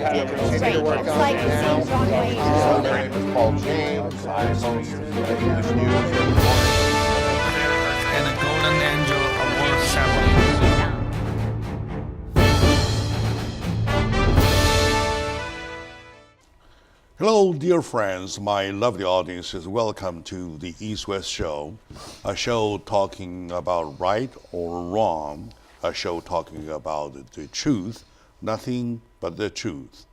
acting straight. It's like seeing John Wayne. My name is Paul James. I host English News. And the Golden Angel Award ceremony. Hello, dear friends, my lovely audiences. Welcome to the East-West Show, a show talking about right or wrong, a show talking about the truth, nothing but the truth.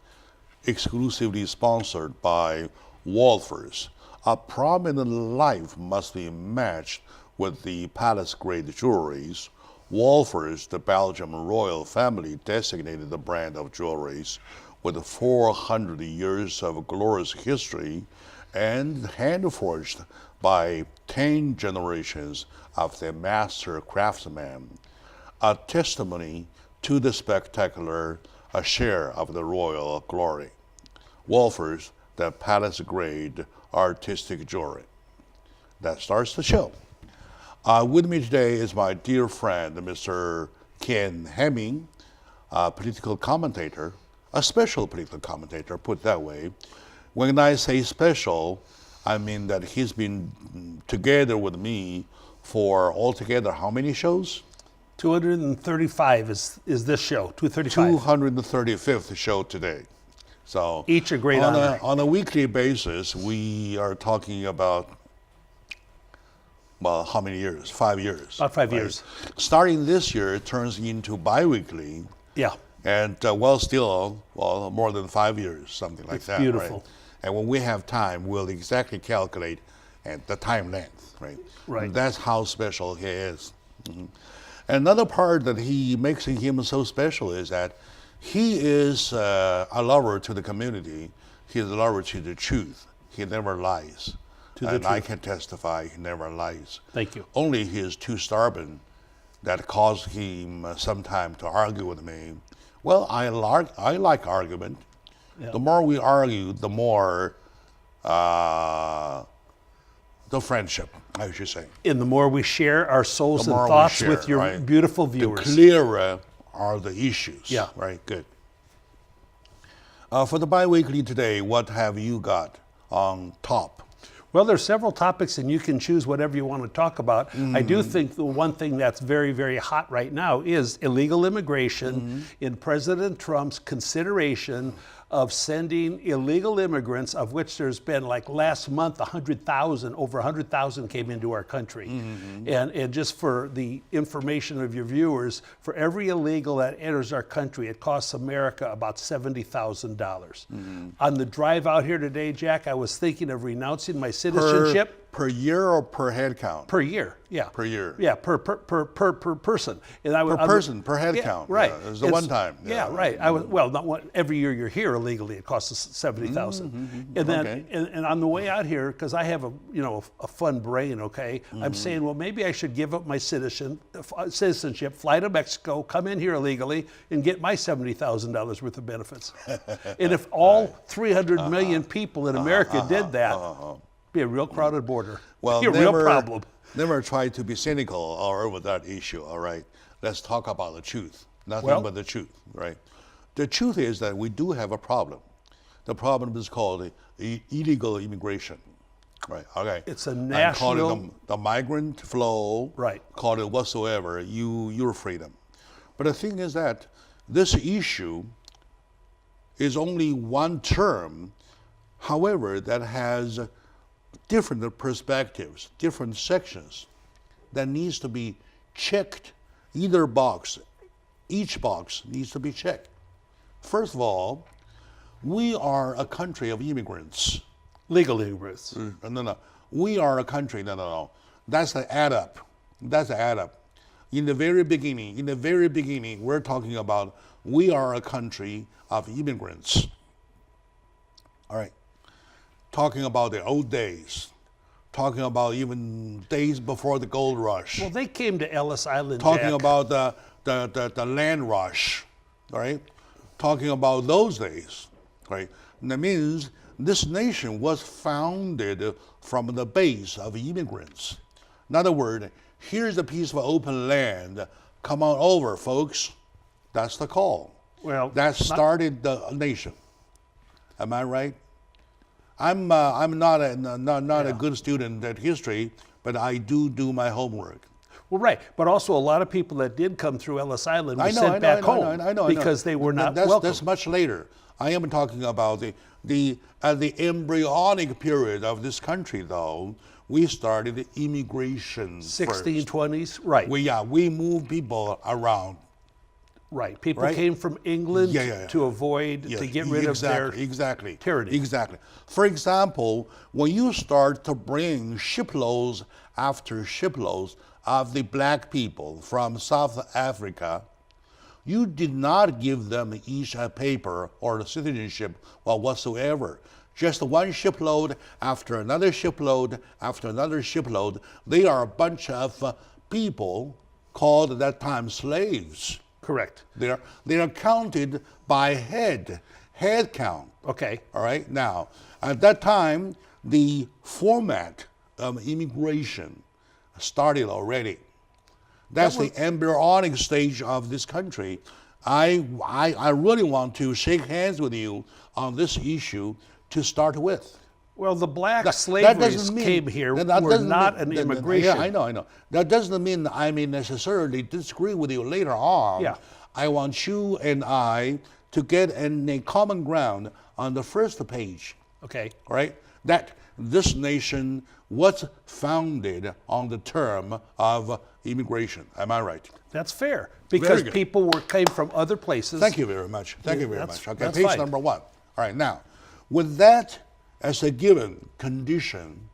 Exclusively sponsored by Wolfers. A prominent life must be matched with the palace-grade jewelries. Wolfers, the Belgian royal family, designated the brand of jewelries with 400 years of glorious history and hand-forged by 10 generations of the master craftsman, a testimony to the spectacular, a share of the royal glory. Wolfers, the palace-grade artistic jewelry. That starts the show. With me today is my dear friend, Mr. Ken Hemming, a political commentator, a special political commentator, put it that way. When I say special, I mean that he's been together with me for altogether how many shows? 235 is this show, 235. 235th show today. So each a great honor. On a weekly basis, we are talking about, well, how many years? 5 years. About 5 right? years. Starting this year, it turns into biweekly. Yeah. And still more than 5 years, something like It's that. beautiful. Right? And when we have time, we'll exactly calculate the time length, right? Right. And that's how special he is. Mm-hmm. Another part that he makes him so special is that he is a lover to the community. He is a lover to the truth. He never lies. And I can testify he never lies. Thank you. Only he is too stubborn that caused him sometime to argue with me. Well, I like argument. Yeah. The more we argue, the more the friendship, I should say. And the more we share our souls and thoughts with your right? beautiful viewers. The clearer are the issues. Yeah. Right, good. For the biweekly today, what have you got on top? Well, there's several topics, and you can choose whatever you want to talk about. I do think the one thing that's very, very hot right now is illegal immigration in President Trump's consideration of sending illegal immigrants, of which there's been, like last month, 100,000, over 100,000 came into our country. And just for the information of your viewers, for every illegal that enters our country, it costs America about $70,000. On the drive out here today, Jack, I was thinking of renouncing my citizenship. Per year or per head count? Per year, yeah. Per year. Yeah, per person. And Per head count. Right. Yeah, it's the one time. Yeah, right. Every year you're here illegally, it costs us $70,000. And then, okay. and on the way out here, because I have a fun brain, okay, I'm saying, well, maybe I should give up my citizenship, fly to Mexico, come in here illegally, and get my $70,000 worth of benefits. And if all 300 million people in America did that, be a real crowded border. Well, be a real problem. Never try to be cynical over that issue, all right? Let's talk about the truth. Nothing but the truth, right? The truth is that we do have a problem. The problem is called illegal immigration, right? Okay. It's a national... Call it the migrant flow. Right. Call it whatsoever, your freedom. But the thing is that this issue is only one term, however, that has different perspectives, different sections that needs to be checked. Each box needs to be checked. First of all, we are a country of immigrants. Legal immigrants. No. We are a country, no. That's the add up. In the very beginning, we're talking about we are a country of immigrants. All right. Talking about the old days, talking about even days before the gold rush. Well, they came to Ellis Island, talking Jack. about the land rush, all right? Talking about those days, right? And that means this nation was founded from the base of immigrants. In other words, here's a piece of open land. Come on over, folks. That's the call. Well, that started the nation. Am I right? I'm not a good student at history, but I do my homework. Well, right, but also a lot of people that did come through Ellis Island were sent back home because they were not welcome. That's much later. I am talking about the embryonic period of this country, though. We started immigration 1620s, right? We moved people around. Right, people came from England to avoid to get rid of their tyranny. Exactly. For example, when you start to bring shiploads after shiploads of the black people from South Africa, you did not give them each a paper or a citizenship or whatsoever. Just one shipload after another shipload after another shipload. They are a bunch of people called at that time slaves. Correct. They are counted by head count. Okay. All right. Now, at that time, the format of immigration started already. That's the embryonic stage of this country. I really want to shake hands with you on this issue to start with. Well, the black slaves came here were not an immigration. Yeah, I know. That doesn't mean I may necessarily disagree with you later on. Yeah. I want you and I to get in a common ground on the first page. Okay. All right? That this nation was founded on the term of immigration. Am I right? That's fair, because people came from other places. Thank you very much. Thank you very much. Okay, that's page fine. number 1. All right, now, with that as a given condition,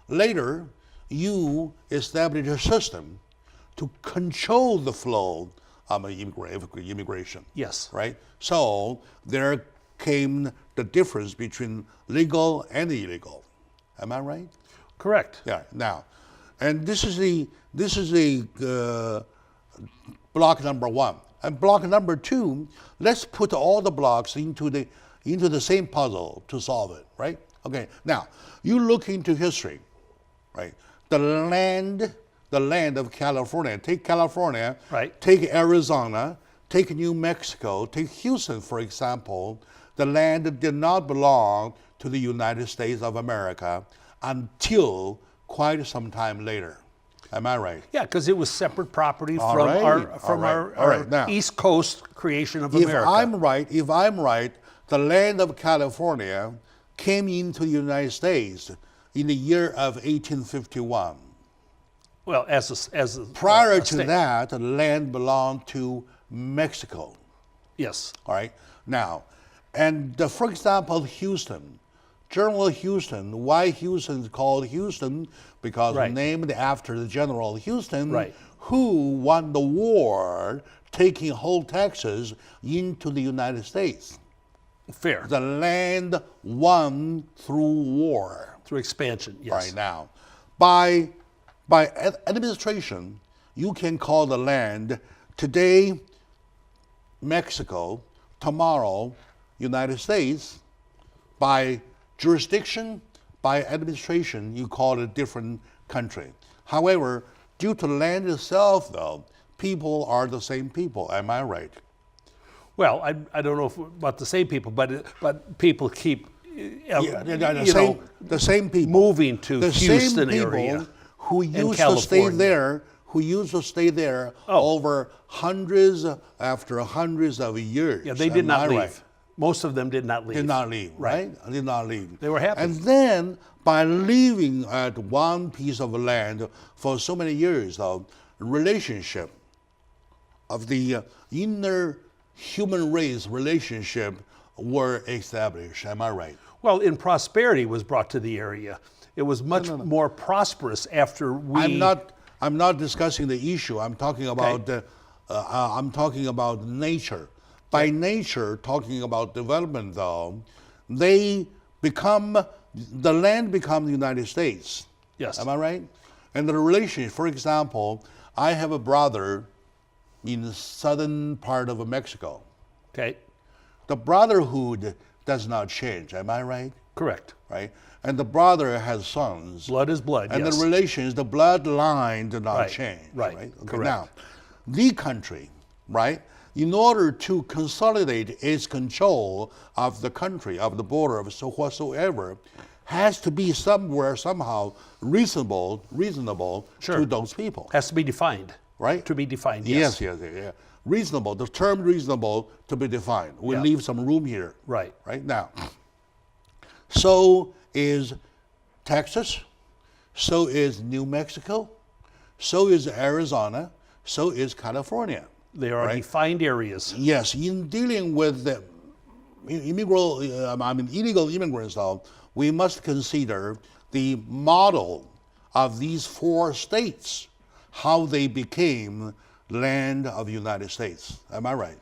later you establish a system to control the flow of immigration. Yes. Right? So there came the difference between legal and illegal. Am I right? Correct. Yeah. Now, and this is the block number 1. And block number 2, let's put all the blocks into the same puzzle to solve it, right? Okay. Now, you look into history, right? The land of California. Take California. Right. Take Arizona. Take New Mexico. Take Houston, for example. The land did not belong to the United States of America until quite some time later. Am I right? Yeah, because it was separate property from our East Coast creation of America. If I'm right, the land of California came into the United States in the year of 1851. Well, prior to that, the land belonged to Mexico. Yes. All right. Now, and for example, Houston. General Houston. Why Houston is called Houston? Because named after the General Houston, who won the war, taking whole Texas into the United States. Fair. The land won through war. Through expansion, yes. Right now. By administration, you can call the land today Mexico, tomorrow United States. By jurisdiction, by administration, you call it a different country. However, due to land itself, though, people are the same people. Am I right? Well, I don't know about the same people, but people keep the same people moving to the Houston area who used to stay there. Who used to stay there over hundreds after hundreds of years. Yeah, they did not leave. Right? Most of them did not leave. Did not leave, right? Did not leave. They were happy. And then, by living at one piece of land for so many years, the relationship of the inner human race relationship were established. Am I right? Well, in prosperity was brought to the area. It was much more prosperous after we. I'm not discussing the issue. I'm talking about nature. By nature, talking about development, though, the land becomes the United States. Yes. Am I right? And the relationship, for example, I have a brother in the southern part of Mexico. Okay. The brotherhood does not change. Am I right? Correct. Right. And the brother has sons. Blood is blood. And yes. the relations, the bloodline did not change. Right. Okay, Correct. now, the country, right? in order to consolidate its control of the country, of the border, of so whatsoever, has to be somewhere, somehow reasonable to those people. Has to be defined. Right? To be defined, yes. Yes. Reasonable, the term reasonable to be defined. We leave some room here. Right. Right now. So is Texas, so is New Mexico, so is Arizona, so is California. They are defined areas. Yes, in dealing with the illegal immigrants, though, we must consider the model of these 4 states, how they became land of the United States. Am I right?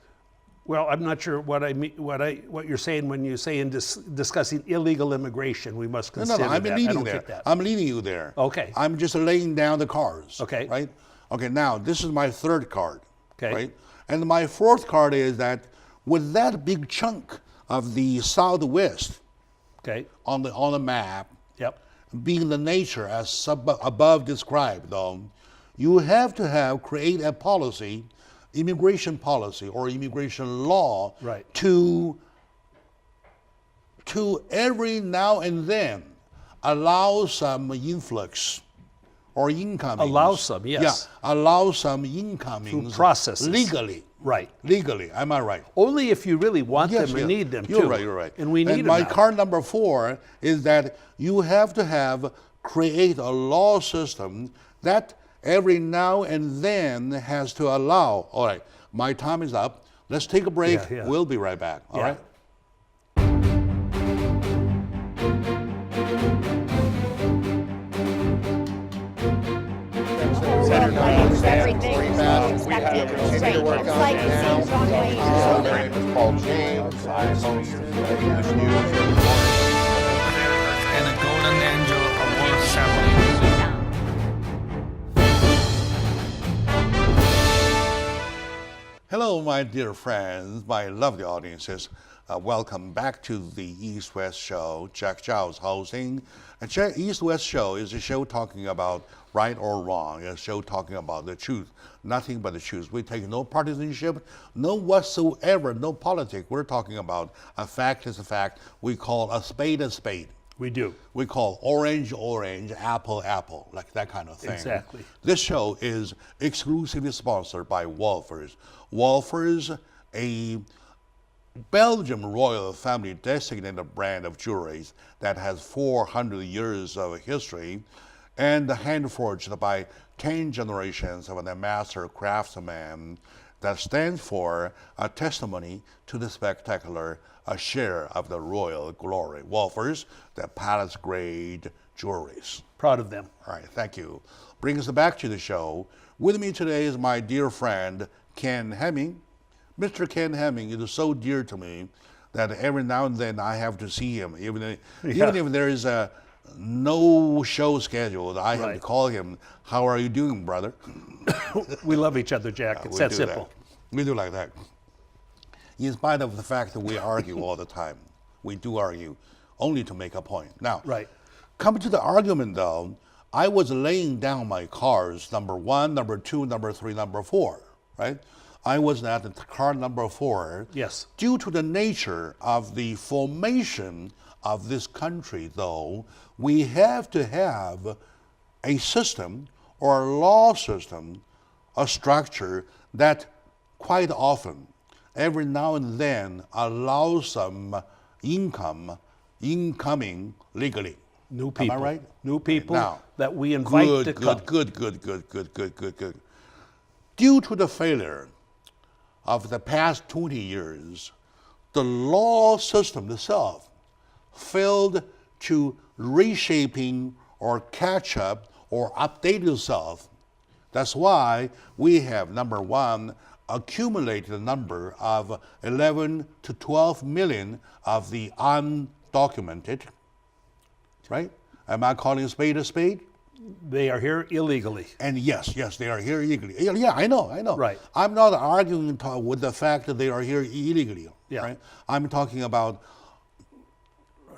Well, I'm not sure what I mean. What you're saying when you say in discussing illegal immigration, we must consider I'm that. leading I don't there. get that. I'm leading you there. Okay. I'm just laying down the cards. Okay. Right. Okay. Now this is my 3rd card. Okay. Right. And my 4th card is that with that big chunk of the Southwest, okay, on the map, yep, being the nature as above described, though, you have to create a policy, immigration policy or immigration law, right, to every now and then allow some influx or incoming. Allow some, yes. Yeah, allow some incoming through processes. Legally. Right. Legally, am I right? Only if you really want them and need them, You're too. right, you're right. And we need them my now. card number 4 is that you have to create a law system that every now and then has to allow. All right, my time is up. Let's take a break. Yeah. We'll be right back. All right. Everything is expected to change. It's like it seems wrong way. My name is Paul James. I host English News every morning. And a golden angel award ceremony. Hello, my dear friends, my lovely audiences. Welcome back to the East-West Show. Jack Zhao is hosting. East-West Show is a show talking about right or wrong, a show talking about the truth, nothing but the truth. We take no partisanship, no whatsoever, no politics. We're talking about a fact is a fact. We call a spade a spade. We do. We call orange, orange, apple, apple, like that kind of thing. Exactly. This show is exclusively sponsored by Wolfers. Wolfers, a Belgian royal family designated brand of jewelry that has 400 years of history and hand-forged by 10 generations of a master craftsman that stands for a testimony to the spectacular share of the royal glory. Wolfers, the palace-grade jewelries. Proud of them. All right, thank you. Brings us back to the show. With me today is my dear friend, Ken Hemming. Mr. Ken Hemming is so dear to me that every now and then I have to see him. Even if there is no show scheduled, I have to call him. How are you doing, brother? We love each other, Jack. It's that simple. We do like that. In spite of the fact that we argue all the time, we do argue only to make a point. Now, coming to the argument though, I was laying down my cards, number 1, number 2, number 3, number 4, right? I was at the card number 4. Yes. Due to the nature of the formation of this country, though, we have to have a system or a law system, a structure that quite often, every now and then, allows some incoming legally. New people. Am I right? New people now, that we invite to come. Good. Due to the failure of the past 20 years, the law system itself failed to reshaping or catch up or update itself. That's why we have, number 1, accumulated a number of 11 to 12 million of the undocumented, right? Am I calling a spade? They are here illegally. And yes, they are here illegally. Yeah, I know. Right. I'm not arguing with the fact that they are here illegally. Yeah. Right? I'm talking about,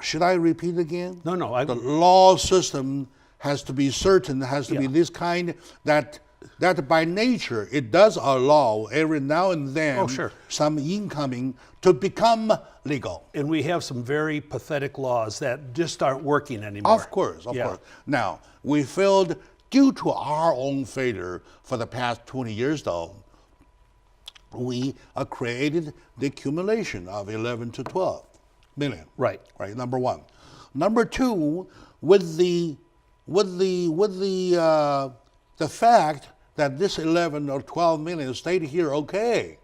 should I repeat again? No. The law system has to be certain, has to be this kind that that by nature it does allow every now and then Oh, sure. some incoming to become legal. And we have some very pathetic laws that just aren't working anymore. Of course, of Yeah. course. Now, we failed due to our own failure for the past 20 years, though. We created the accumulation of 11 to 12 million. Right. Right. Number one. Number two, with the fact that this 11 or 12 million stayed here okay,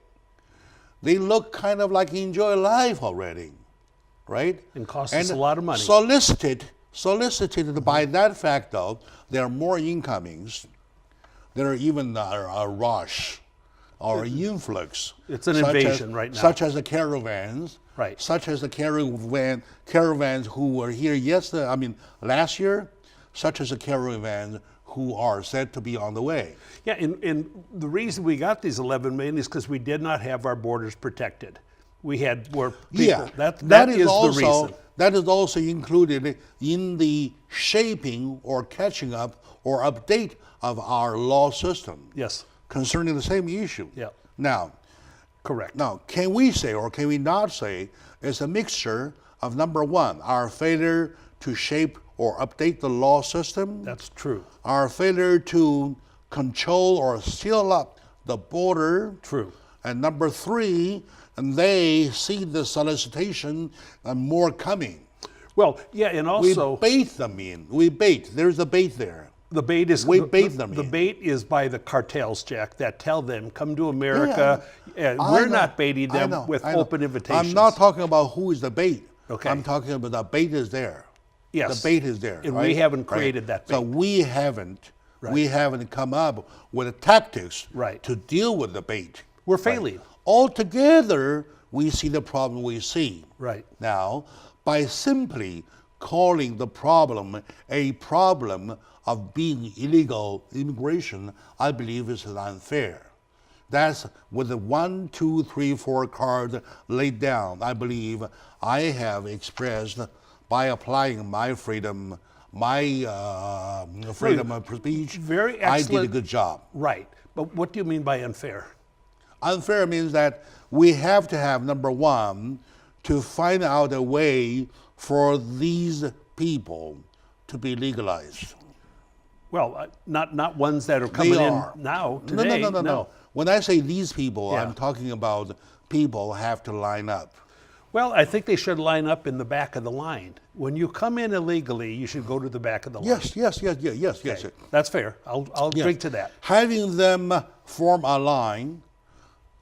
they look kind of like enjoy life already, right? And cost us a lot of money. Solicited by that fact, though, there are more incomings. There are even a rush or influx. It's an such invasion as, right now. Such as the caravans. Right. Such as the caravans who were here last year, such as the caravans who are said to be on the way. Yeah, and the reason we got these 11 million is because we did not have our borders protected. We had more people. Yeah, that is also, the reason. That is also included in the shaping or catching up or update of our law system. Yes. Concerning the same issue. Yeah. Now, Correct. Now, can we say or can we not say it's a mixture of number one, our failure to shape or update the law system, That's true. our failure to control or seal up the border, True. and number three, and they see the solicitation and more coming. Well, yeah, and also We bait them in. We bait. There's a bait there. the bait is we the, bait the, them the in. bait is by the cartels, Jack, that tell them come to America. And I we're know. not baiting I them know. with I know. open invitations. I'm not talking about who is the bait. Okay. I'm talking about the bait is there. Yes. The bait is there. And right? we haven't Right. created that So bait. we haven't. Right. We haven't come up with the tactics Right. to deal with the bait. We're failing. Altogether, we see the problem we see. Right. Now, by simply calling the problem a problem of being illegal immigration, I believe is unfair. That's with the 1, 2, 3, 4 card laid down. I believe I have expressed by applying my freedom, my freedom of speech. Very I did a excellent. good job. Right. But what do you mean by unfair? Unfair means that we have to have, number one, to find out a way for these people to be legalized. Well, not ones that are coming They in are. now, today. No. When I say these people, Yeah. I'm talking about people have to line up. Well, I think they should line up in the back of the line. When you come in illegally, you should go to the back of the line. Yes. Okay. That's fair. I'll Yes. agree to that. Having them form a line,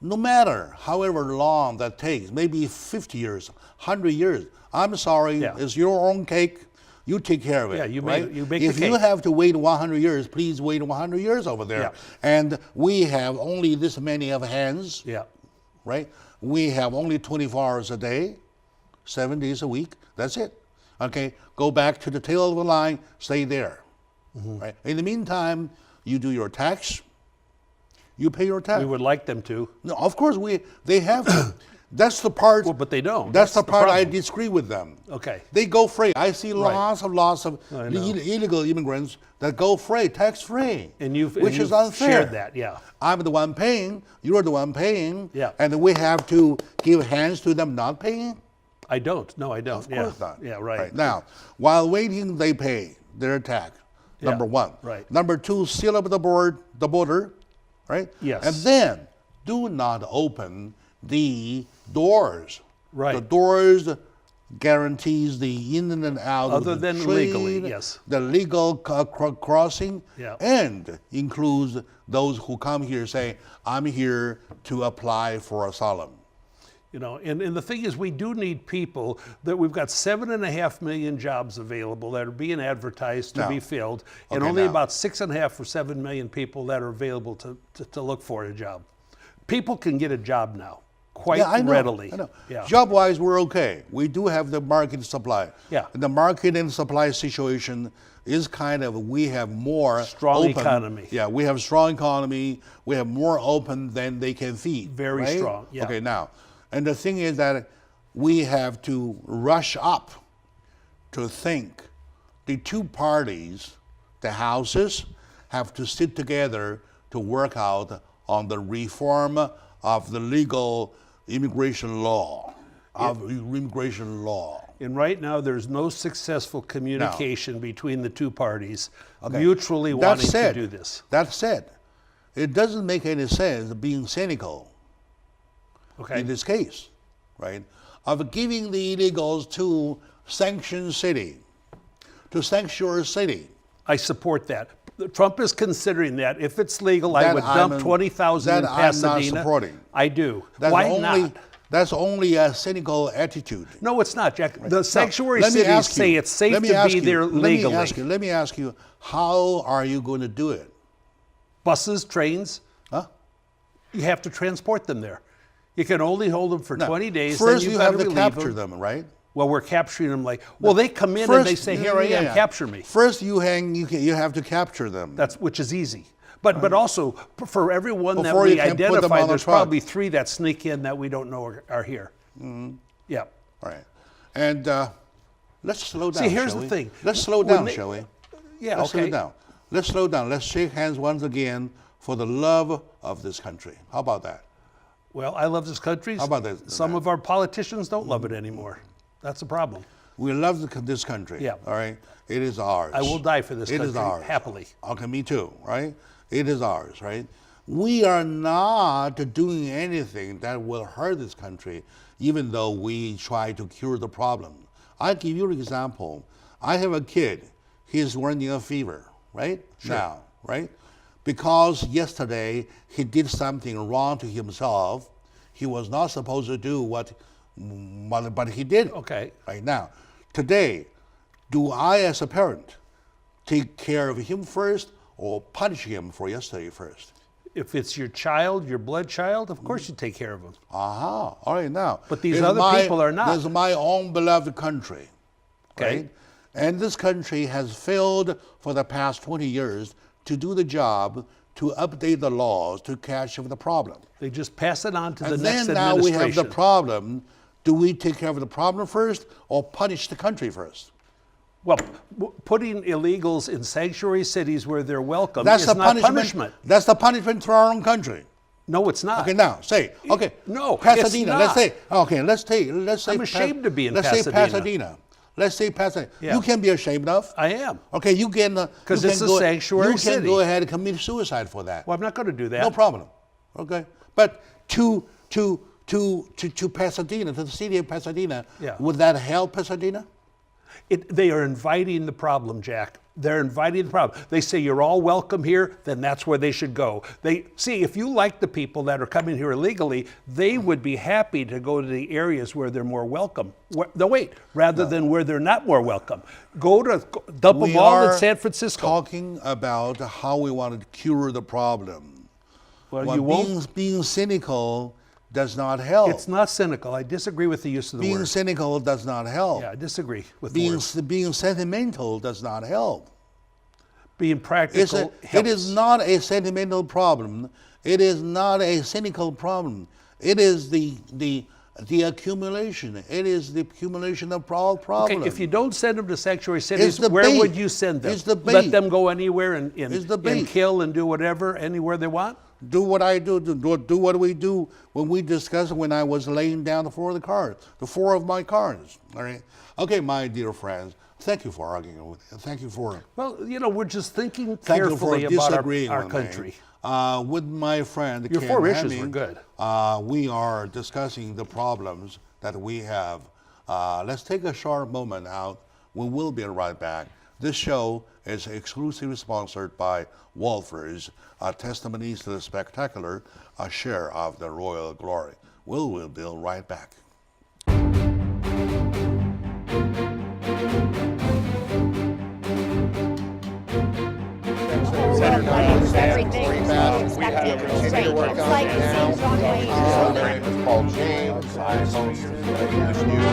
no matter however long that takes, maybe 50 years, 100 years, I'm sorry, Yeah. it's your own cake. You take care of it. Yeah, you right? make- you make the If you cake. have to wait 100 years, please wait 100 years over there. Yeah. And we have only this many of hands, Yeah. right? We have only 24 hours a day, 7 days a week. That's it. Okay, go back to the tail of the line, stay there. Mm-hmm. Right? In the meantime, you do your tax. You pay your tax. We would like them to. No, of course they have to. That's the part. Well, but they don't. That's the part I problem. disagree with them. Okay. They go free. I see Right. lots of I know. illegal immigrants that go free, tax free. And you've which and is you've unfair. shared that, yeah. I'm the one paying. You're the one paying. Yeah. And we have to give hands to them not paying. I don't. No, I don't. Of course not. Yeah, right. Now, while waiting, they pay their tax. Yeah, Number one. right. Number two, seal up the border, right? Yes. And then do not open the doors. Right. The doors guarantees the in and out Other of the than trade, legally, yes. the legal crossing, Yeah. and includes those who come here say, I'm here to apply for asylum. You know, and the thing is, we do need people. That we've got 7.5 million jobs available that are being advertised to Now, be filled, and okay, only now. about 6.5 or 7 million people that are available to look for a job. People can get a job now quite Yeah, I know, readily. I know. Yeah. Job-wise, we're okay. We do have the market supply. Yeah. The market and supply situation is kind of, we have more Strong open- economy. Yeah, we have strong economy. We have more open than they can feed. Very right? strong, yeah. Okay, now, and the thing is that we have to rush up to think the two parties, the houses, have to sit together to work out on the reform of the legal immigration law. And right now, there's no successful communication between the two parties mutually wanting to do this. That said, it doesn't make any sense being cynical in this case, right? Of giving the illegals to sanctuary city. I support that. Trump is considering that. If it's legal, I would dump 20,000 in Pasadena. I'm not supporting. I do. Why not? That's only a cynical attitude. No, it's not, Jack. The sanctuary cities say it's safe to be there legally. Let me ask you, how are you going to do it? Buses, trains. Huh? You have to transport them there. You can only hold them for 20 days. First, then you have to capture them, right? Well, we're capturing them they come in and they say, here I am, capture me. First, you have to capture them. Which is easy. But also, for everyone that we identify, there's probably 3 that sneak in that we don't know are here. Mm-hmm. Yeah. All right. And let's slow down, See, here's the thing. Let's slow down, shall we? Yeah, Let's slow down. Let's slow down. Let's shake hands once again for the love of this country. How about that? Well, I love this country. How about that? Some of our politicians don't love it anymore. That's a problem. We love this country. Yeah. All right. It is ours. I will die for this country. It is ours. Happily. Okay, me too, right? It is ours, right? We are not doing anything that will hurt this country, even though we try to cure the problem. I'll give you an example. I have a kid. He's running a fever, right? Sure. Now, right? Because yesterday he did something wrong to himself. He was not supposed to do but he did. Okay. Right now, today, do I as a parent take care of him first or punish him for yesterday first? If it's your child, your blood child, of course you take care of him. All right, now. But these other people are not. This is my own beloved country. Okay. Right? And this country has failed for the past 20 years to do the job to update the laws to catch up with the problem. They just pass it on to the And next then now administration. we have the problem. Do we take care of the problem first or punish the country first? Well, putting illegals in sanctuary cities where they're welcome That's is the not punishment. That's the punishment for our own country. No, it's not. Okay, now say No, Pasadena. it's not. Let's say. I'm ashamed to be in Let's Pasadena. say Pasadena. Let's say Pasadena. Yeah. You can be ashamed of. I am. Okay, you can. Because it's a sanctuary city. You can go ahead and commit suicide for that. Well, I'm not going to do that. No problem. Okay, but to Pasadena, to the city of Pasadena, would that help Pasadena? They are inviting the problem, Jack. They're inviting the problem. They say you're all welcome here, then that's where they should go. If you like the people that are coming here illegally, they would be happy to go to the areas where they're more welcome. Rather than where they're not more welcome. Dump them all in San Francisco. Talking about how we want to cure the problem. Well, being cynical does not help. It's not cynical. I disagree with the use of the word. Being cynical does not help. Yeah, I disagree with the word. Being sentimental does not help. Being practical helps. It is not a sentimental problem. It is not a cynical problem. It is the accumulation. It is the accumulation of all problems. Okay, if you don't send them to sanctuary cities, where would you send them? Let them go anywhere and kill and do whatever, anywhere they want? Do what I do. Do what we do when we discuss when I was laying down the four of my cards. All right. Okay, my dear friends. Thank you for arguing with me. Thank you for. Well, we're just thinking carefully about our country. With my friend, your Ken 4 issues Hemming, were good. We are discussing the problems that we have. Let's take a short moment out. We will be right back. This show is exclusively sponsored by Wolfers, Testimonies to the Spectacular, a share of the royal glory. We'll be right back. Everything is expected to straight. It's like St. John Wayne. My name is Paul James. I host English News.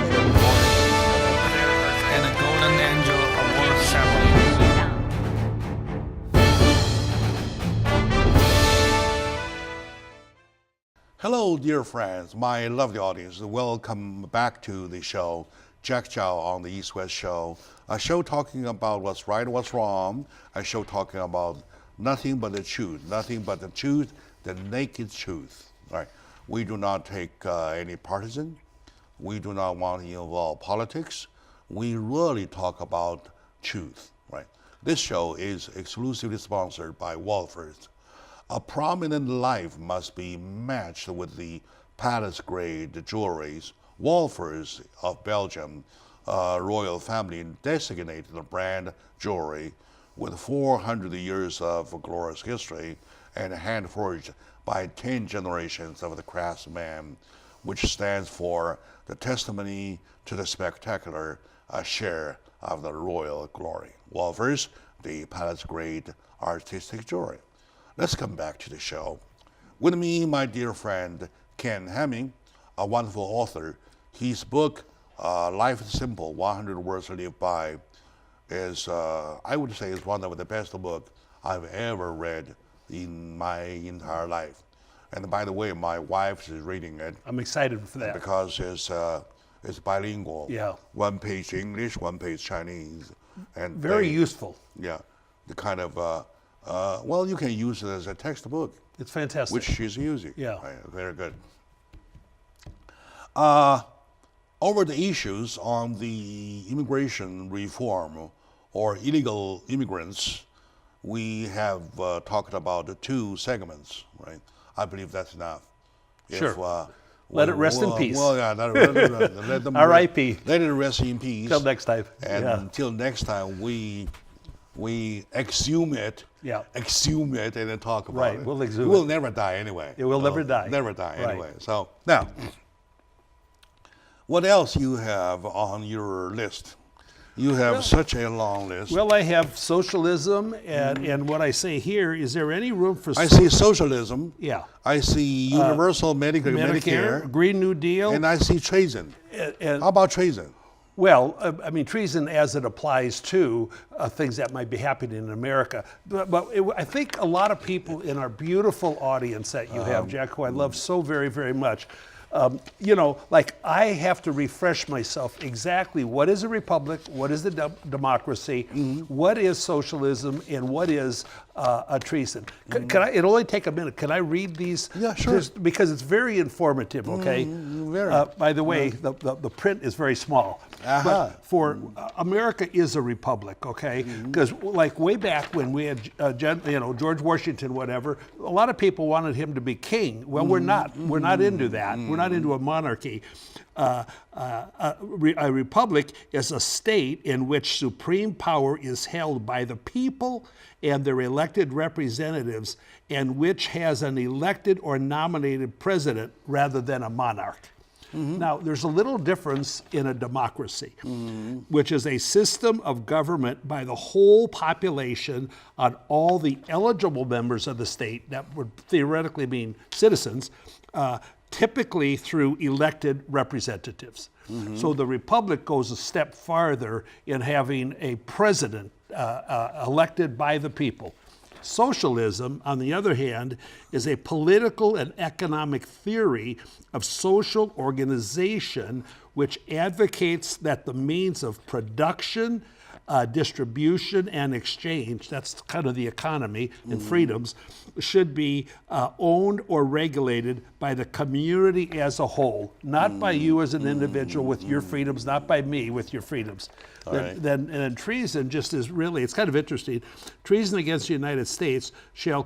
And a golden angel award ceremony. Hello, dear friends, my lovely audience. Welcome back to the show, Jack Chow on the East West Show, a show talking about what's right and what's wrong, a show talking about nothing but the truth, nothing but the truth, the naked truth. Right? We do not take any partisan. We do not want to involve politics. We really talk about truth. Right? This show is exclusively sponsored by Wolfers. A prominent life must be matched with the palace-grade jewelries. Wolfers of Belgium, royal family, designated the brand jewelry with 400 years of glorious history and hand-forged by 10 generations of the craftsman, which stands for the testimony to the spectacular share of the royal glory. Wolfers, the palace-grade artistic jewelry. Let's come back to the show. With me, my dear friend, Ken Hemming, a wonderful author. His book, Life is Simple, 100 Words to Live By, is, I would say, is one of the best books I've ever read in my entire life. And by the way, my wife is reading it. I'm excited for that. Because it's bilingual. Yeah. One page English, one page Chinese. And Very useful. Yeah. The kind of, well, you can use it as a textbook. It's fantastic. Which she's using. Yeah. Right, very good. Over the issues on the immigration reform or illegal immigrants, we have talked about the 2 segments, right? I believe that's enough. Sure. Let it rest in peace. Well, yeah, let them R.I.P. Let it rest in peace. Till next time. And Yeah. until next time, we exhume it. Yeah. Exhume it and then talk about Right, it. we'll exhume It will it. never die anyway. It will never die. Never die Right. anyway. So now, what else you have on your list? You have such a long list. Well, I have socialism, and what I say here, is there any room for I see socialism. Yeah. I see universal Medicare. Green New Deal. And I see treason. and- How about treason? Well, I mean, treason as it applies to things that might be happening in America. I think a lot of people in our beautiful audience that you have, Jack, who I love so very, very much, you know, like I have to refresh myself exactly what is a republic, what is the democracy, what is socialism, and what is a treason. Can I? It'll only take a minute. Can I read these? Yeah, sure. Just because it's very informative. Okay. Very. By the way, the print is very small. But for America is a republic, okay? Because like way back when we had, George Washington, whatever, a lot of people wanted him to be king. Well, we're not. We're not into that. We're not into a monarchy. A republic is a state in which supreme power is held by the people and their elected representatives, and which has an elected or nominated president rather than a monarch. Now, there's a little difference in a democracy, which is a system of government by the whole population on all the eligible members of the state, that would theoretically mean citizens, typically through elected representatives. So the republic goes a step farther in having a president elected by the people. Socialism, on the other hand, is a political and economic theory of social organization which advocates that the means of production, distribution, and exchange, that's kind of the economy and freedoms, should be owned or regulated by the community as a whole, not by you as an individual with your freedoms, not by me with your freedoms. Then treason just is really, it's kind of interesting. Treason against the United States shall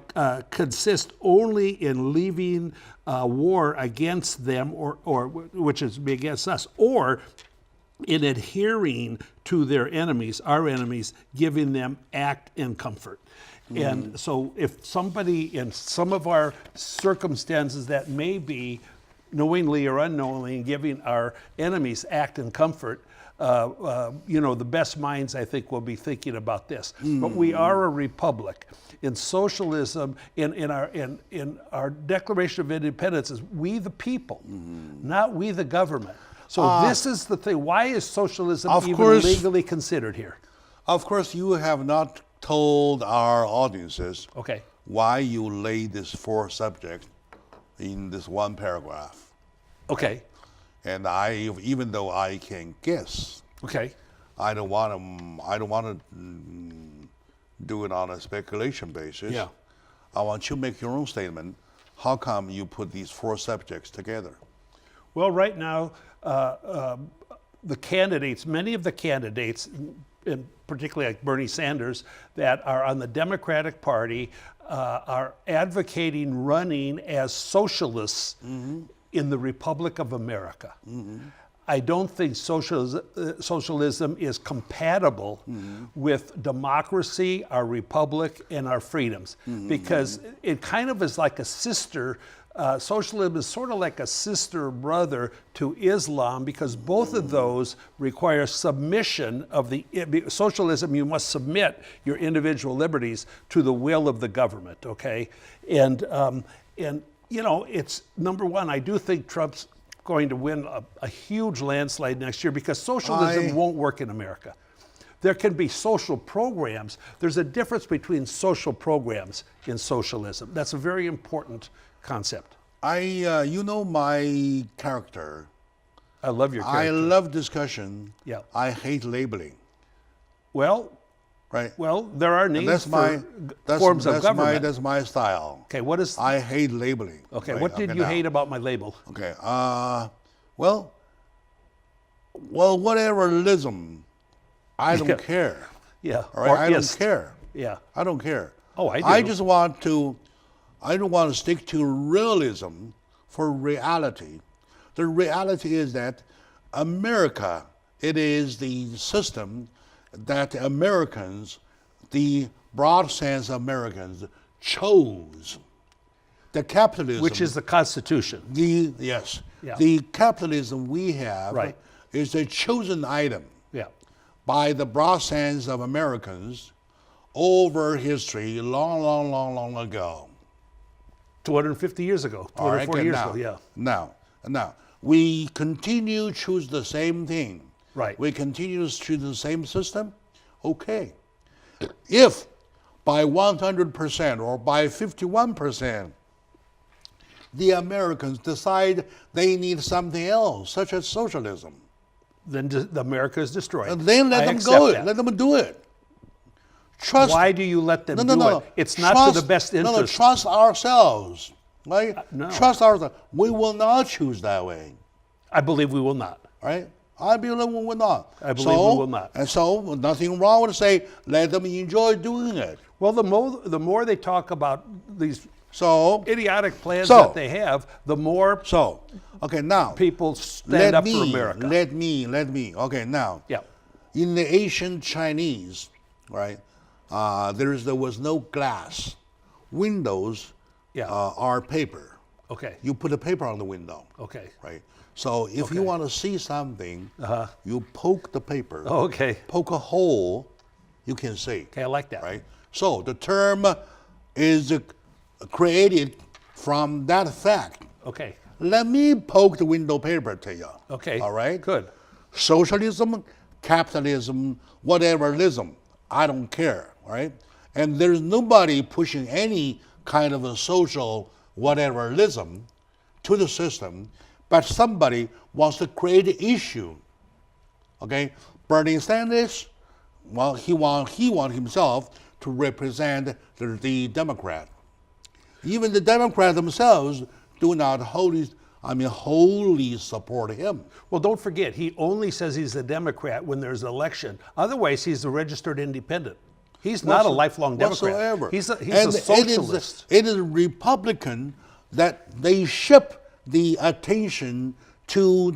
consist only in leaving war against them, or which is against us, or in adhering to their enemies, our enemies, giving them act and comfort. And so if somebody in some of our circumstances that may be knowingly or unknowingly giving our enemies act and comfort, the best minds, I think, will be thinking about this. But we are a republic. In socialism, in our Declaration of Independence, is we the people, not we the government. So this is the thing. Why is socialism even legally considered here? Of course, you have not told our audiences Okay. why you laid this 4 subjects in this 1 paragraph. Okay. And even though I can guess, Okay. I don't want to do it on a speculation basis. Yeah. I want you to make your own statement. How come you put these four subjects together? Well, right now, the candidates, many of the candidates, and particularly like Bernie Sanders, that are on the Democratic Party are advocating running as socialists in the Republic of America. I don't think socialism is compatible with democracy, our republic, and our freedoms, because it kind of is like a sister. Socialism is sort of like a sister brother to Islam, because both of those require submission of the socialism. You must submit your individual liberties to the will of the government. Okay, and you know, it's number one. I do think Trump's going to win a huge landslide next year, because socialism won't work in America. There can be social programs. There's a difference between social programs in socialism. That's a very important concept. You know my character. I love your character. I love discussion. Yeah. I hate labeling. Well, right. Well, there are names for that's, forms that's of government. That's my style. Okay, what is? I hate labeling. Okay, right? what did you hate about my label? Okay. Well, whatever-ism, I don't care. Yeah. All right. I don't care. Yeah. I don't care. Oh, I do. I don't want to stick to realism for reality. The reality is that America, it is the system that Americans, the broad sense Americans, chose. The capitalism, Which is the Constitution. Yes. Yeah. The capitalism we have Right. is a chosen item Yeah. by the broad sense of Americans over history long ago. 250 years ago, 240 years ago, yeah. Now, we continue to choose the same thing. Right. We continue to choose the same system. Okay. If by 100% or by 51%, the Americans decide they need something else, such as socialism, Then America is destroyed. and then let I them accept go. that. Let them do it. Trust. Why do you let them do it? It's not Trust, to the best interest. No, trust ourselves. Right? No. Trust ourselves. We will not choose that way. I believe we will not. Right? I believe we will not. I believe we will not. And so, nothing wrong with say, let them enjoy doing it. Well, the more they talk about these So, idiotic plans So- that they have, the more okay, now, people stand up for me, America. let me. Okay, now, Yeah. in the ancient Chinese, right, there was no glass. Windows Yeah. are paper. Okay. You put a paper on the window. Okay. Right. So if you want to see something, you poke the paper. Oh, okay. Poke a hole, you can see. Okay, I like that. Right. So the term is created from that fact. Okay. Let me poke the window paper to you. Okay. All right. Good. Socialism, capitalism, whatever-ism, I don't care. Right. And there's nobody pushing any kind of a social whatever-ism to the system, but somebody wants to create an issue. Okay, Bernie Sanders, well, he want himself to represent the Democrat. Even the Democrats themselves do not wholly support him. Well, don't forget, he only says he's a Democrat when there's an election. Otherwise, he's a registered independent. He's not a lifelong Democrat. Whatsoever. He's a socialist. It is Republican that they ship the attention to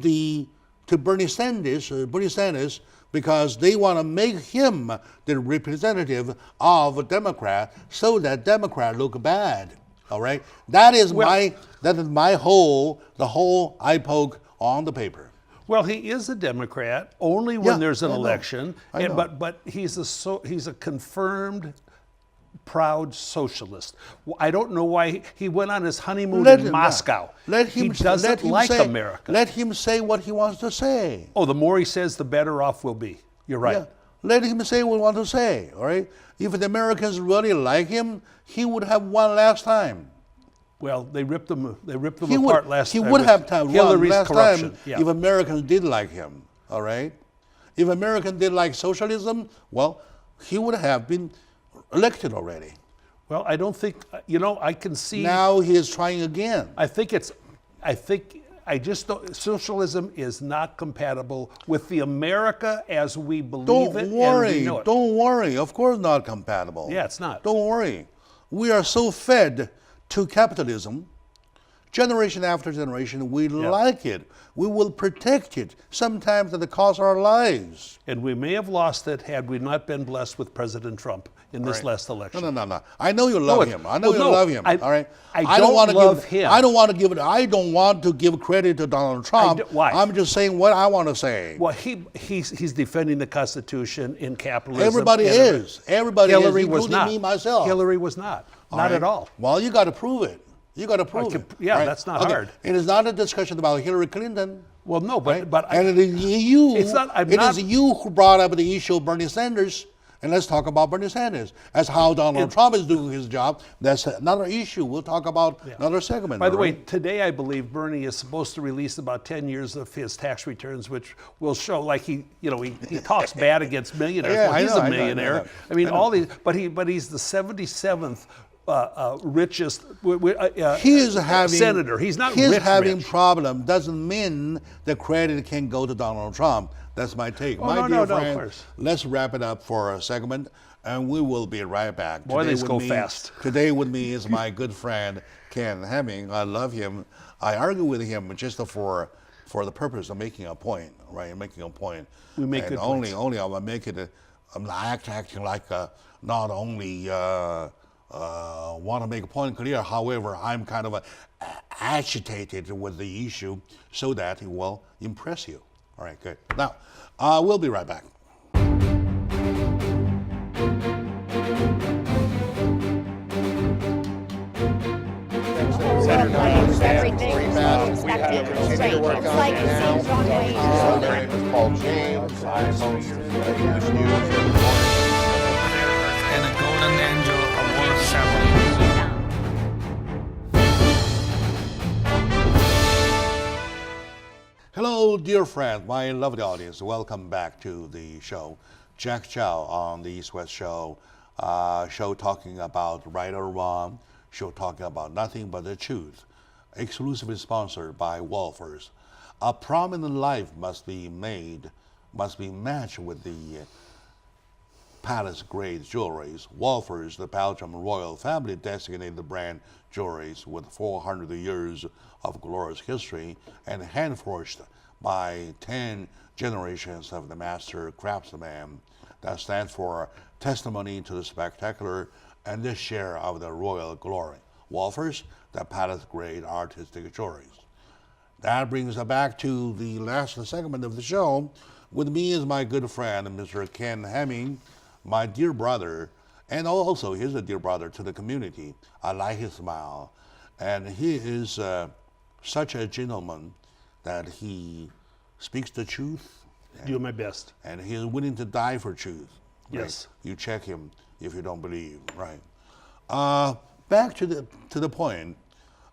Bernie Sanders because they want to make him the representative of a Democrat so that Democrat look bad. All right, that is my whole eye poke on the paper. Well, he is a Democrat only when there's an election, I know. but he's a confirmed proud socialist. I don't know why he went on his honeymoon in Moscow. He doesn't like America. Let him say what he wants to say. Oh, the more he says, the better off we'll be. You're right. Yeah. Let him say what he wants to say. All right. If the Americans really like him, he would have won last time. Well, they ripped them apart last time. He would have won Hillary's last corruption. time Yeah. if Americans did like him. All right. If Americans did like socialism, well, he would have been elected already. Well, I don't think, I can see. Now he is trying again. I just don't, socialism is not compatible with the America as we believe it and we know it. Don't worry. Of course not compatible. Yeah, it's not. Don't worry. We are so fed to capitalism, generation after generation. We like it. We will protect it, sometimes at the cost of our lives. And we may have lost it had we not been blessed with President Trump in this last election. No. I know you love him. I know you love him. I, all right. I don't want to love him. I don't want to give credit to Donald Trump. Why? I'm just saying what I want to say. Well, he's defending the Constitution in capitalism. Everybody is. Everybody Hillary is, was including not. me myself. Hillary was not. Not at all. Well, you got to prove it. You got to prove it. Yeah, right? that's not hard. It is not a discussion about Hillary Clinton. Well, no, but and it is you. It's not. It is you who brought up the issue of Bernie Sanders. And let's talk about Bernie Sanders. That's how Donald Trump is doing his job. That's another issue. We'll talk about another segment. By the way, today I believe Bernie is supposed to release about 10 years of his tax returns, which will show like he talks bad against millionaires. Yeah, well, he's I know, a millionaire. I mean, all these, but he's the 77th richest he is having, senator. He's not his rich. Having problem doesn't mean the credit can go to Donald Trump. That's my take. My dear friend, let's wrap it up for a segment, and we will be right back. Boy, these go fast. Today with me is my good friend, Ken Hemming. I love him. I argue with him just for the purpose of making a point, right? Making a point. We make good points. Only I will make it, I'm acting like not only want to make a point clear, however, I'm kind of agitated with the issue so that it will impress you. All right, good. Now, we'll be right back. Everything is expected to be straight. It's like St. John Wayne. My name is Paul James. I host English news. And a golden angel award ceremony. Hello, dear friends, my lovely audience. Welcome back to the show. Jack Chow on the East West Show. Show talking about right or wrong. Show talking about nothing but the truth. Exclusively sponsored by Wolfers. A prominent life must be matched with the palace-grade jewelries. Wolfers, the Belgian royal family, designated the brand jewelries with 400 years of glorious history and hand-forged by 10 generations of the master craftsman. That stands for testimony to the spectacular and the share of the royal glory. Wolfers, the palace-grade artistic jewelries. That brings us back to the last segment of the show. With me is my good friend, Mr. Ken Hemming, my dear brother, and also he's a dear brother to the community. I like his smile. And he is such a gentleman that he speaks the truth. Do my best. And he is willing to die for truth. Right? Yes. You check him if you don't believe, right? Back to the point.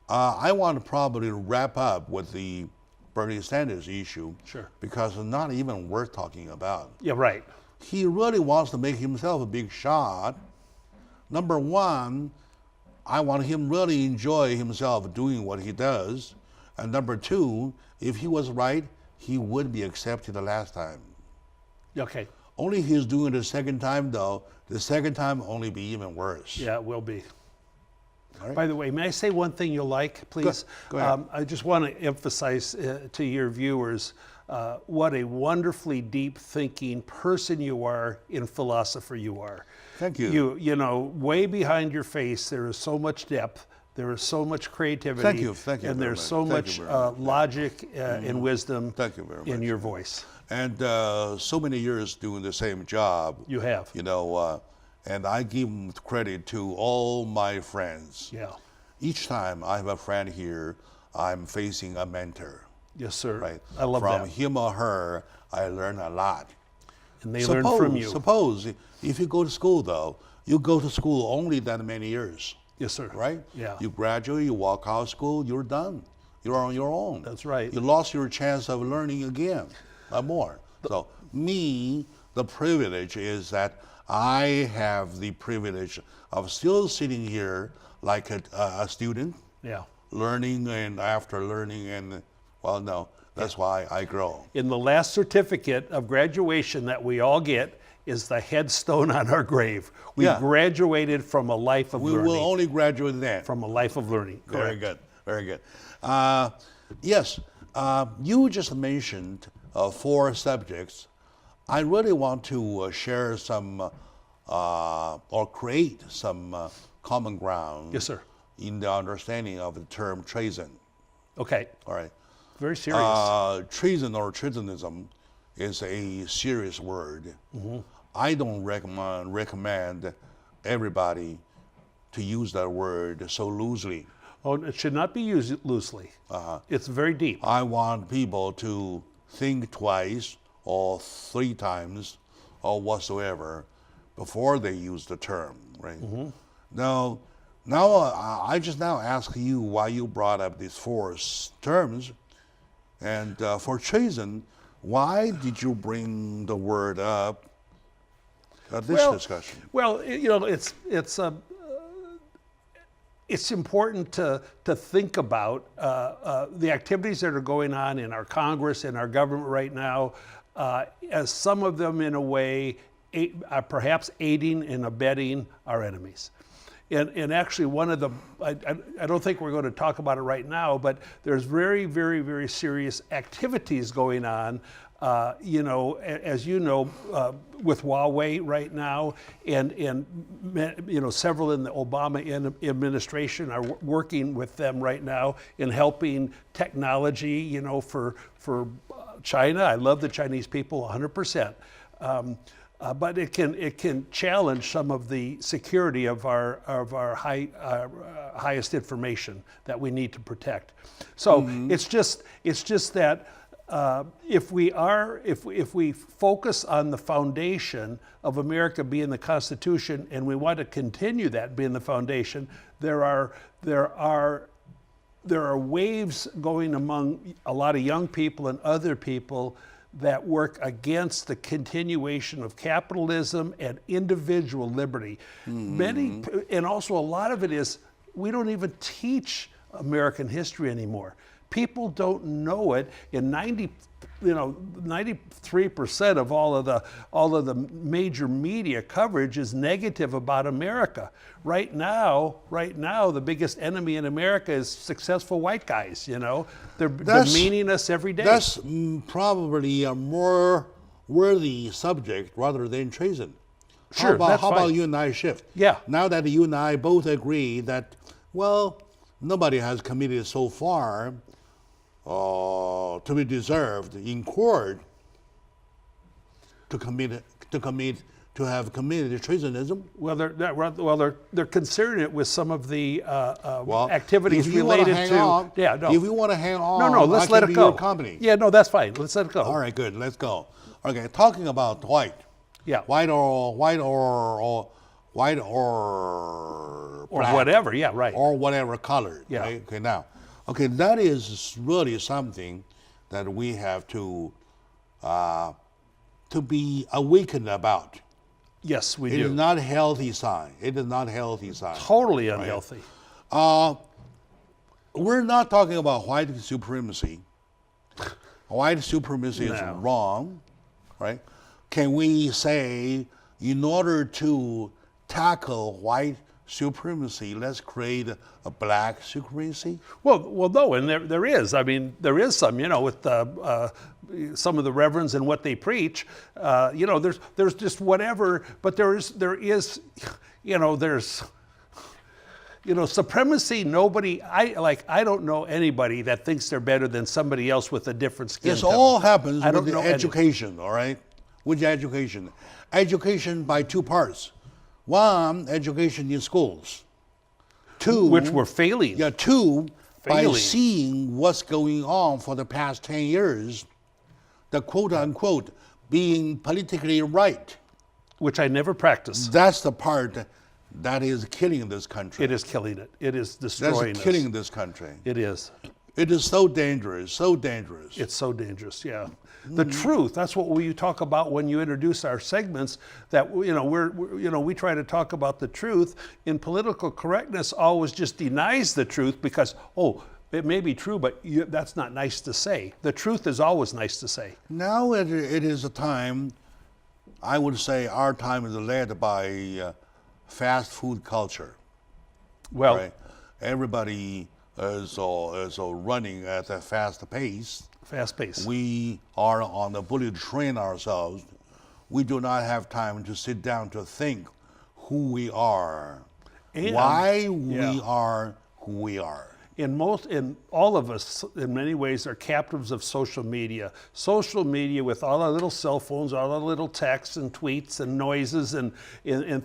I want to probably wrap up with the Bernie Sanders issue. Sure. Because it's not even worth talking about. Yeah, right. He really wants to make himself a big shot. Number one, I want him really enjoy himself doing what he does. And number two, if he was right, he would be accepted the last time. Okay. Only he's doing it the second time, though. The second time only be even worse. Yeah, it will be. All right. By the way, may I say one thing you'll like, please? Go ahead. I just want to emphasize to your viewers what a wonderfully deep-thinking person you are in philosophy you are. Thank you. You know, way behind your face, there is so much depth. There is so much creativity. Thank you And very there's much. so Thank much you very much. logic and wisdom Thank you very in much. your voice. And so many years doing the same job. You have. You know, and I give credit to all my friends. Yeah. Each time I have a friend here, I'm facing a mentor. Yes, sir. Right. I love From that. him or her, I learn a lot. And they learn from you. Suppose if you go to school, though, you go to school only that many years. Yes, sir. Right? Yeah. You graduate, you walk out of school, you're done. You're on your own. That's right. You lost your chance of learning again, more. So me, the privilege is that I have the privilege of still sitting here like a student, Yeah. learning and after learning, and well, no, that's why I grow. In the last certificate of graduation that we all get is the headstone on our grave. We Yeah. graduated from a life of We learning. will only graduate then. From a life of learning. Very Correct. good, very good. Yes, you just mentioned 4 subjects. I really want to share some or create some common ground Yes, sir. in the understanding of the term treason. Okay. All right. Very serious. Treason or treasonism is a serious word. Mm-hmm. I don't recommend everybody to use that word so loosely. Oh, it should not be used loosely. It's very deep. I want people to think twice or 3 times or whatsoever before they use the term, right? Now, I just now ask you why you brought up these 4 terms, and for treason, why did you bring the word up at this discussion? Well, you know, it's important to think about the activities that are going on in our Congress and our government right now, as some of them in a way are perhaps aiding and abetting our enemies. And actually one of the, I don't think we're going to talk about it right now, but there's very, very, very serious activities going on, you know, as you know, with Huawei right now, and you know, several in the Obama administration are working with them right now in helping technology, you know, for China. I love the Chinese people 100%. But it can challenge some of the security of our highest information that we need to protect. So it's just that if we focus on the foundation of America being the Constitution, and we want to continue that being the foundation, there are waves going among a lot of young people and other people that work against the continuation of capitalism and individual liberty. Many, and also a lot of it is, we don't even teach American history anymore. People don't know it. In 93% of all of the major media coverage is negative about America. Right now, the biggest enemy in America is successful white guys. You know, they're demeaning us every day. That's probably a more worthy subject rather than treason. Sure, How that's about fine. you and I shift? Yeah. Now that you and I both agree that, well, nobody has committed so far to be deserved in court to have committed treasonism. Well, they're considering it with some of the activities related to. Yeah, no. If you want to hang on, No, let's I let can it be go. your company. Yeah, no, that's fine. Let's let it go. All right, good. Let's go. Okay, talking about white. Yeah. White or black, whatever. Yeah, right. or whatever color. Yeah. Right? Okay, now, okay, that is really something that we have to be awakened about. Yes, we It do. is not a healthy sign. It is not a healthy sign. Totally unhealthy. We're not talking about white supremacy. White supremacy is No. wrong, right? Can we say, in order to tackle white supremacy, let's create a black supremacy? Well, no, and there is. I mean, there is some. You know, with some of the reverends and what they preach. You know, there's just whatever. But there is. You know, there's. You know, supremacy. I don't know anybody that thinks they're better than somebody else with a different skin This tone. all happens I don't with know the any. education, all right? With the education. Education by 2 parts. 1, education in schools. 2, Which we're failing. Yeah, 2, by Failing. seeing what's going on for the past 10 years, the quote unquote being politically right. Which I never practice. That's the part that is killing this country. It is killing it. It is That's destroying us. killing this country. It is. It is so dangerous, so dangerous. It's so dangerous, yeah. The truth, that's what we talk about when you introduce our segments, that we try to talk about the truth. In political correctness always just denies the truth because, it may be true, but that's not nice to say. The truth is always nice to say. Now it is a time, I would say our time is led by fast food culture. Well, right? Everybody is running at a fast pace. Fast pace. We are on the bullet train ourselves. We do not have time to sit down to think who we are, And, why we are who we are. All of us, in many ways, are captives of social media. Social media with all our little cell phones, all our little texts and tweets and noises and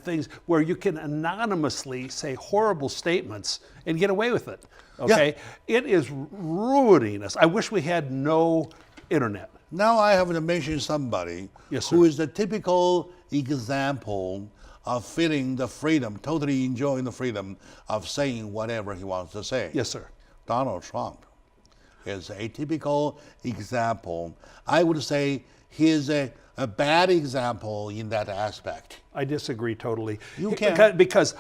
things where you can anonymously say horrible statements and get away with it. Okay? Yeah. It is ruining us. I wish we had no internet. Now I have to mention somebody who is the typical example of feeling the freedom, totally enjoying the freedom of saying whatever he wants to say. Yes, sir. Donald Trump is a typical example. I would say he is a bad example in that aspect. I disagree totally. You can. Because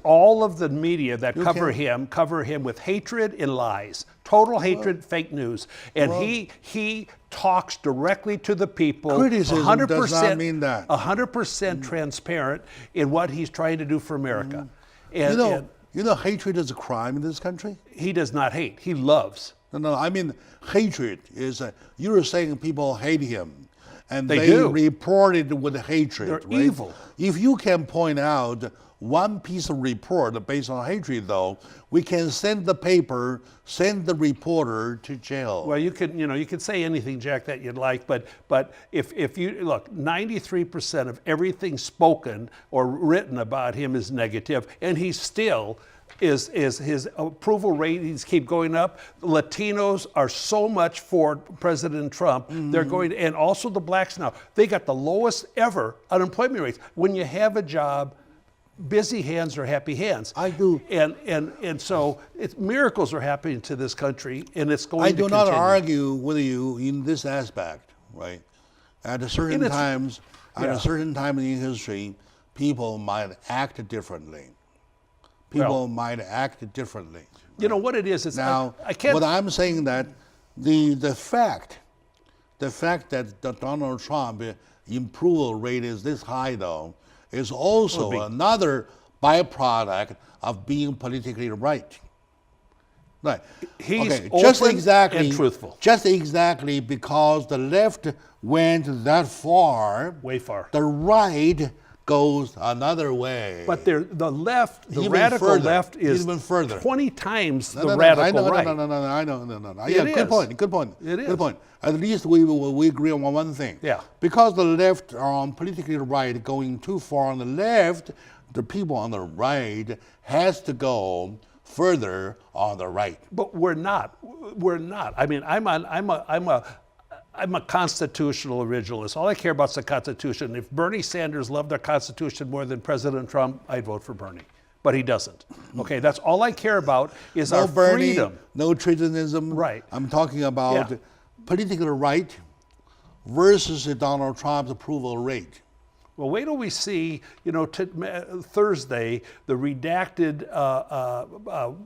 all of the media that cover him with hatred and lies, total hatred, fake news. And he talks directly to the people. Criticism 100%, does not mean that. 100% transparent in what he's trying to do for America. And you know hatred is a crime in this country? He does not hate, he loves. No, I mean hatred is, you're saying people hate him. And they do. Report it with hatred. They're right? evil. If you can point out one piece of report based on hatred, though, we can send the paper, send the reporter to jail. Well, you could say anything, Jack, that you'd like, but if you look, 93% of everything spoken or written about him is negative, and he still is his approval ratings keep going up. Latinos are so much for President Trump. They're going, and also the blacks now. They got the lowest ever unemployment rates. When you have a job, busy hands are happy hands. I do. And so miracles are happening to this country, and it's going to continue. I do not argue with you in this aspect, right? At a certain times, at a certain time in history, people might act differently. People might act differently. You know what it is? It's now, I can't. What I'm saying that the fact that the Donald Trump approval rate is this high, though, is also another byproduct of being politically right. Right. He's open and truthful. Just exactly because the left went that far. Way far. The right goes another way. But the left, the even radical further, left is even further. 20 times the radical right. No. Yeah, good point. It is. Good point. At least we agree on one thing. Yeah. Because the left are on politically right, going too far on the left, the people on the right has to go further on the right. But we're not. We're not. I mean, I'm a constitutional originalist. All I care about is the Constitution. If Bernie Sanders loved the Constitution more than President Trump, I'd vote for Bernie. But he doesn't. Okay, that's all I care about is our Bernie, freedom. No treasonism. Right. I'm talking about political right versus Donald Trump's approval rate. Well, wait till we see, Thursday, the redacted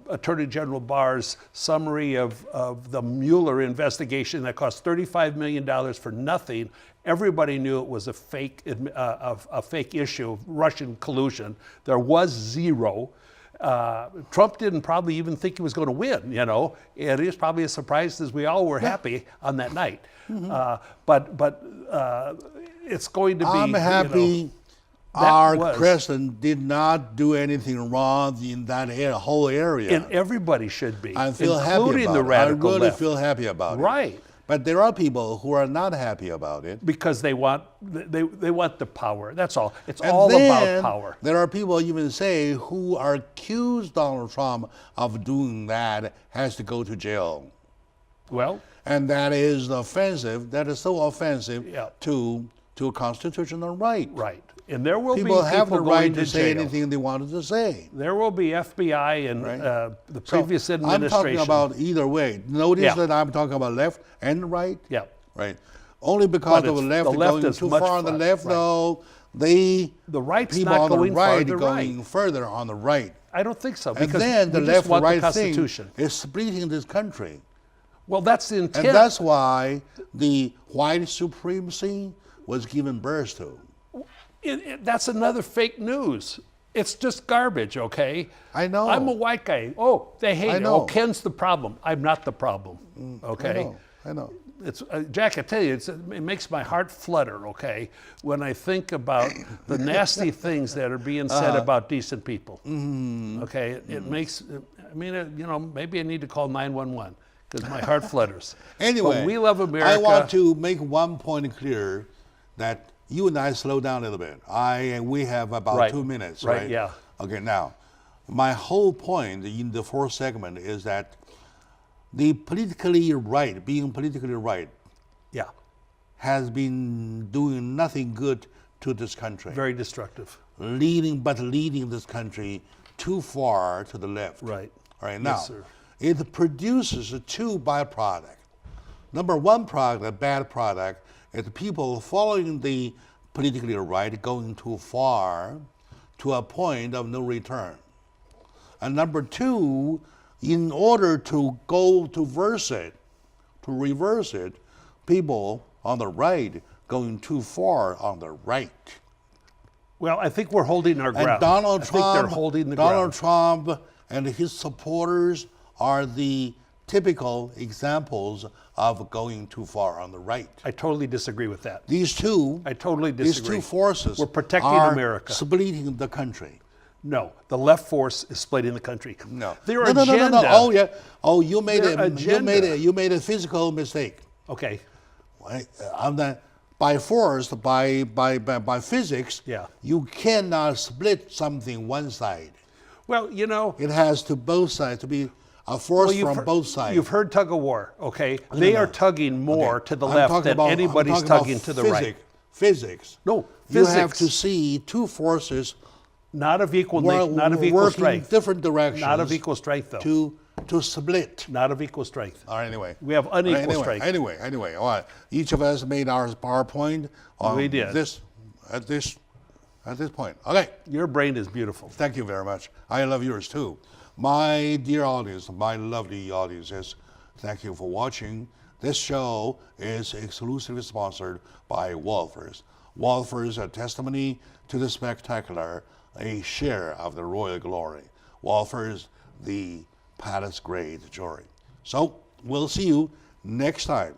Attorney General Barr's summary of the Mueller investigation that cost $35 million for nothing. Everybody knew it was a fake issue of Russian collusion. There was zero. Trump didn't probably even think he was going to win, and it was probably as surprised as we all were happy on that night. But it's going to be. I'm happy our president did not do anything wrong in that whole area. And everybody should be. I feel happy including about the radical it. I really left. feel happy about it. Right. But there are people who are not happy about it. Because they want the power. That's all. It's and all then about power. There are people even say who are accused Donald Trump of doing that has to go to jail. Well. And that is offensive. That is so offensive to a constitutional right. Right. And there will People be have the people right going to to say jail. anything they wanted to say. There will be FBI and Right. The previous So administration. I'm talking about either way. Notice Yeah. that I'm talking about left and right. Yeah. Right. Only because But of the it's- left the left going is too much far on the far- left, right. though, The right's people not on the going right farther going right. further on the right. I don't think so. And Because then the we left just want right the Constitution. thing is splitting this country. Well, that's the intent. And that's why the white supremacy was given birth to. That's another fake news. It's just garbage, okay? I know. I'm a white guy. Oh, they hate I it. know. Oh, Ken's the problem. I'm not the problem, okay? I know. It's Jack, I tell you, it makes my heart flutter, okay, when I think about the nasty things that are being said about decent people. Okay, it makes, I mean, you know, maybe I need to call 911 because my heart flutters. Anyway, but we love America. I want to make one point clear that you and I slow down a little bit. We have about Right. 2 minutes, Right, right? yeah. Okay, now, my whole point in the fourth segment is that the politically right, being politically right, Yeah, has been doing nothing good to this country. very destructive. Leading this country too far to the left. Right. All right, Yes, now, sir. it produces two byproducts. Number one product, a bad product, is people following the politically right going too far to a point of no return. And number two, in order to reverse it, people on the right going too far on the right. Well, I think we're holding our ground. And Donald I think Trump, they're holding the Donald ground. Trump and his supporters are the typical examples of going too far on the right. I totally disagree with that. These two, I totally these disagree. two forces We're protecting are America. splitting the country. No, the left force is splitting the country. No, Their no, agenda. no. Oh yeah. Oh, you made Their you made a physical mistake. Okay. Right? By force, by physics, Yeah. you cannot split something one side. Well, you know. It has to both sides to be a force from both sides. You've heard tug of war, okay? They are tugging more Okay. to the I'm left talking than about- I'm anybody's talking about tugging to the right. Physics. No, You have physics. to see two forces Not of equal working strength. different directions. Not of equal strength, though. To split. Not of equal strength. All right, anyway. We have unequal strength. Anyway. All right. Each of us made our PowerPoint on We did. at this point. Okay. Your brain is beautiful. Thank you very much. I love yours too. My dear audience, my lovely audiences, thank you for watching. This show is exclusively sponsored by Wolfers. Wolfers, a testimony to the spectacular, a share of the royal glory. Wolfers, the palace grade jewelry. So we'll see you next time.